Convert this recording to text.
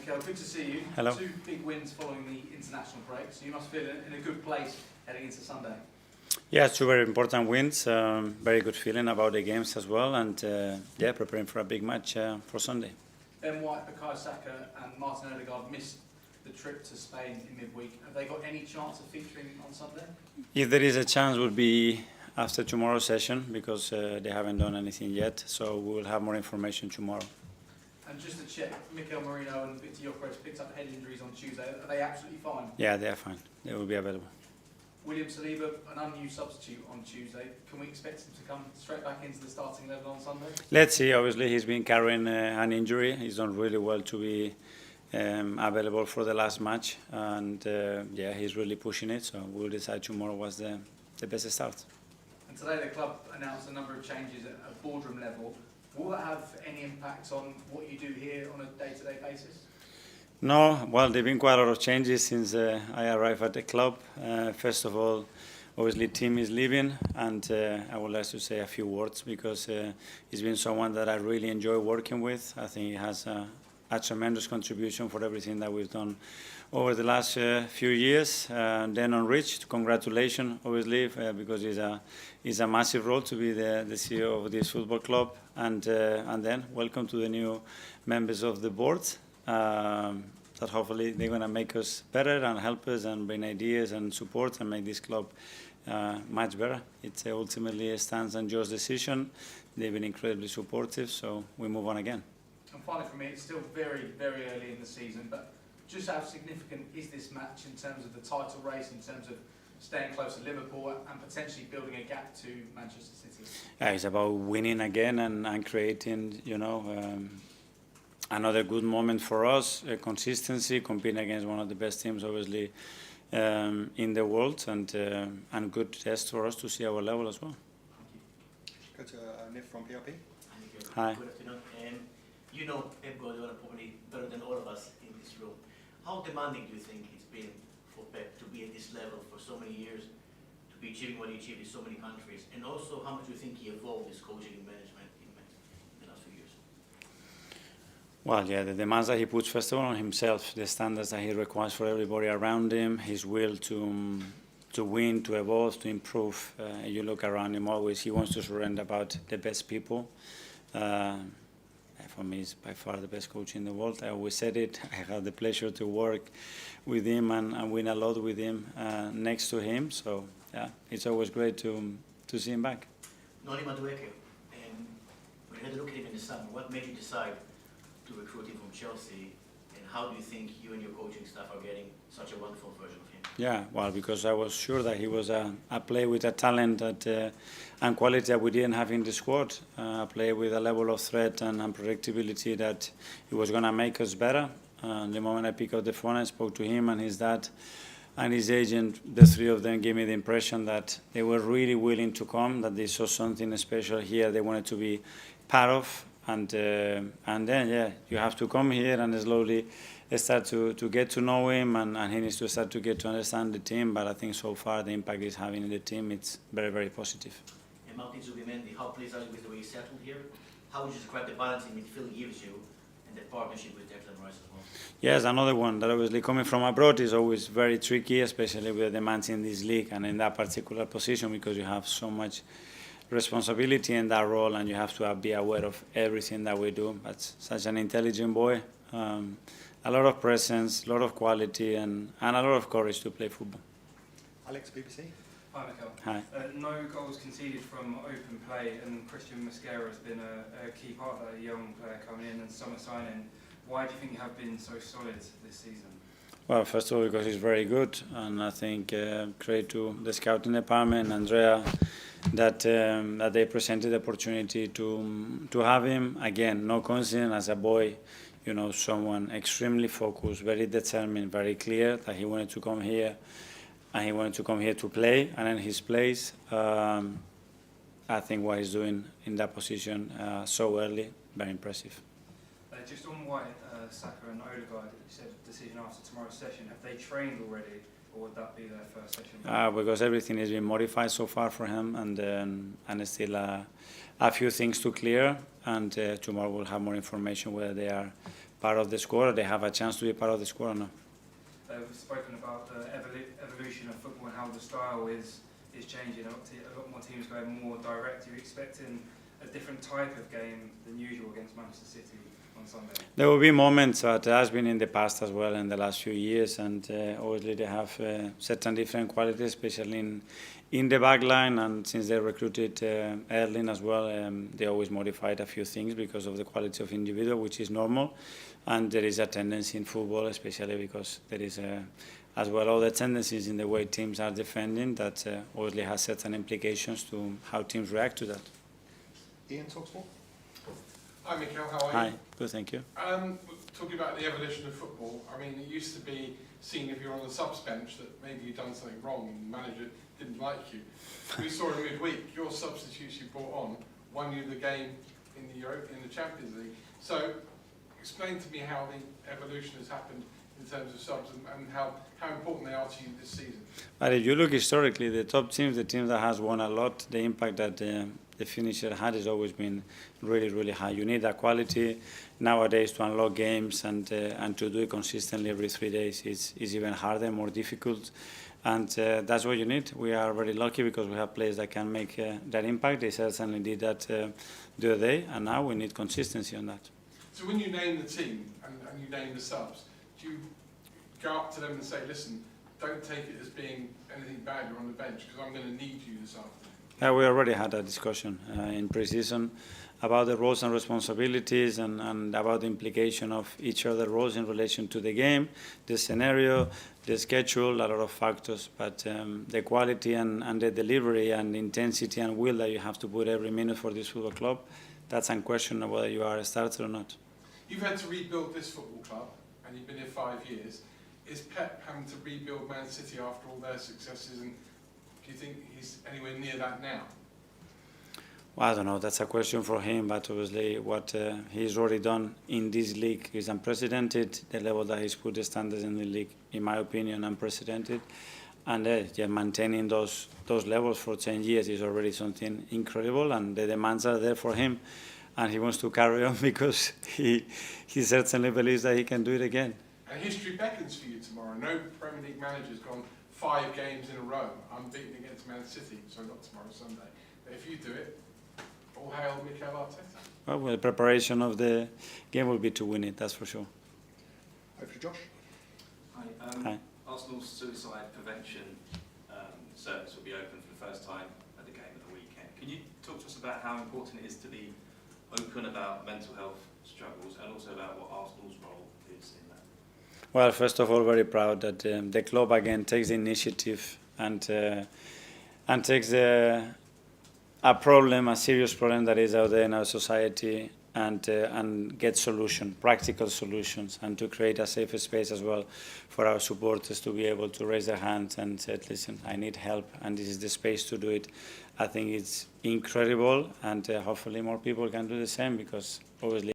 Mikel, good to see you. Hello. 2 big wins following the international break, so you must feel in a good place heading into Sunday. Yeah, 2 very important wins. Very good feeling about the games as well, and preparing for a big match for Sunday. Ben White, Bukayo Saka and Martin Ødegaard missed the trip to Spain in midweek. Have they got any chance of featuring on Sunday? If there is a chance, it will be after tomorrow's session, because they haven't done anything yet, so we will have more information tomorrow. And just to check, Mikel Merino and Viktor Gyökeres picked up head injuries on Tuesday. Are they absolutely fine? Yeah, they are fine. They will be available. William Saliba, an unused substitute on Tuesday. Can we expect him to come straight back into the starting level on Sunday? Let's see. Obviously, he's been carrying an injury. He's done really well to be available for the last match, and he's really pushing it. So we'll decide tomorrow what's the best start. And today the club announced a number of changes at a boardroom level. Will that have any impact on what you do here on a day-to-day basis? No, well, there have been quite a lot of changes since I arrived at the club. First of all, obviously, Tim is leaving, and I would like to say a few words, because he's been someone that I really enjoy working with. I think he has a tremendous contribution for everything that we've done over the last few years. Then on Rich, congratulations, obviously, because it's a massive role to be the CEO of this football club. And then welcome to the new members of the board. That hopefully they're going to make us better and help us and bring ideas and support and make this club much better. It ultimately stands on Joe's decision. They've been incredibly supportive, so we move on again. And finally, for me, it's still very, very early in the season, but just how significant is this match in terms of the title race, in terms of staying close to Liverpool and potentially building a gap to Manchester City? Yeah, it's about winning again and creating, another good moment for us. Consistency, competing against one of the best teams, obviously, in the world, and good test for us to see our level as well. Go to Niv from PRP. Hi. Good afternoon. You know Pep Guardiola probably better than all of us in this room. How demanding do you think it's been for Pep to be at this level for so many years, to be achieving what he achieved in so many countries, and also how much do you think he evolved his coaching and management in the last few years? Well, yeah, the demands that he puts first of all on himself, the standards that he requires for everybody around him, his will to win, to evolve, to improve. You look around him always, he wants to surrender about the best people. For me, he's by far the best coach in the world. I always said it. I had the pleasure to work with him and win a lot with him next to him. So, yeah, it's always great to see him back. Noni Madueke, when you had a look at him in the summer, what made you decide to recruit him from Chelsea, and how do you think you and your coaching staff are getting such a wonderful version of him? Yeah, well, because I was sure that he was a player with a talent and quality that we didn't have in the squad. A player with a level of threat and unpredictability that he was going to make us better. The moment I picked up the phone, I spoke to him and his dad and his agent. The 3 of them gave me the impression that they were really willing to come, that they saw something special here they wanted to be part of. And then, yeah, you have to come here and slowly start to get to know him, and he needs to start to get to understand the team. But I think so far the impact he's having in the team, it's very, very positive. And Martin Zubimendi, how pleased are you with the way he settled here? How would you describe the balance in midfield gives you, and the partnership with Declan Rice as well? Yes, another one that obviously coming from abroad is always very tricky, especially with the demands in this league and in that particular position, because you have so much responsibility in that role, and you have to be aware of everything that we do. But such an intelligent boy, a lot of presence, a lot of quality, and a lot of courage to play football. Alex, BBC. Hi, Mikel. Hi. No goals conceded from open play, and Christian Mosquera has been a key part of that, a young player coming in and summer signing. Why do you think you have been so solid this season? Well, first of all, because he's very good, and I think credit to the scouting department, Andrea, that they presented the opportunity to have him. Again, no coincidence, as a boy, someone extremely focused, very determined, very clear that he wanted to come here, and he wanted to come here to play, and in his place, I think what he's doing in that position so early, very impressive. Just on White, Saka and Ødegaard, you said decision after tomorrow's session. Have they trained already, or would that be their first session? Because everything has been modified so far for him, and still a few things to clear, and tomorrow we'll have more information whether they are part of the squad, or they have a chance to be part of the squad or not. We've spoken about the evolution of football and how the style is changing. A lot more teams going more direct. Are you expecting a different type of game than usual against Manchester City on Sunday? There will be moments, but it has been in the past as well in the last few years, and obviously they have certain different qualities, especially in the back line, and since they recruited Erling as well, they always modified a few things because of the quality of individual, which is normal, and there is a tendency in football, especially because there is as well all the tendencies in the way teams are defending that obviously has certain implications to how teams react to that. Ian, TalkSport. Hi Mikel, how are you? Hi, good, thank you. Talking about the evolution of football, I mean, it used to be seen if you're on the subs bench that maybe you'd done something wrong and the manager didn't like you. We saw in midweek, your substitutes you brought on won you the game in the Champions League. So, explain to me how the evolution has happened in terms of subs and how important they are to you this season. But if you look historically, the top teams, the team that has won a lot, the impact that the finisher had has always been really, really high. You need that quality nowadays to unlock games, and to do it consistently every 3 days is even harder, more difficult. And that's what you need. We are very lucky because we have players that can make that impact. They certainly did that the other day, and now we need consistency on that. So when you name the team and you name the subs, do you go up to them and say, listen, don't take it as being anything bad, you're on the bench, because I'm going to need you this afternoon? We already had a discussion in pre-season about the roles and responsibilities and about the implication of each other roles in relation to the game, the scenario, the schedule, a lot of factors. But the quality and the delivery and the intensity and will that you have to put every minute for this football club, that's unquestionable whether you are a starter or not. You've had to rebuild this football club, and you've been here 5 years. Is Pep having to rebuild Man City after all their successes, and do you think he's anywhere near that now? Well, I don't know, that's a question for him, but obviously what he's already done in this league is unprecedented. The level that he's put the standards in the league, in my opinion, unprecedented. And maintaining those levels for 10 years is already something incredible, and the demands are there for him. And he wants to carry on because he certainly believes that he can do it again. And history beckons for you tomorrow. No Premier League manager's gone 5 games in a row unbeaten against Man City, so not tomorrow, Sunday. But if you do it, all hail Mikel Arteta. Well, the preparation of the game will be to win it, that's for sure. Over to Josh. Hi. Hi. Arsenal's suicide prevention service will be open for the first time at the game at the weekend. Can you talk to us about how important it is to be open about mental health struggles and also about what Arsenal's role is in that? Well, first of all, very proud that the club again takes the initiative and takes a problem, a serious problem that is out there in our society, and get practical solutions, and to create a safer space as well for our supporters to be able to raise their hands and say, listen, I need help, and this is the space to do it. I think it's incredible, and hopefully more people can do the same, because obviously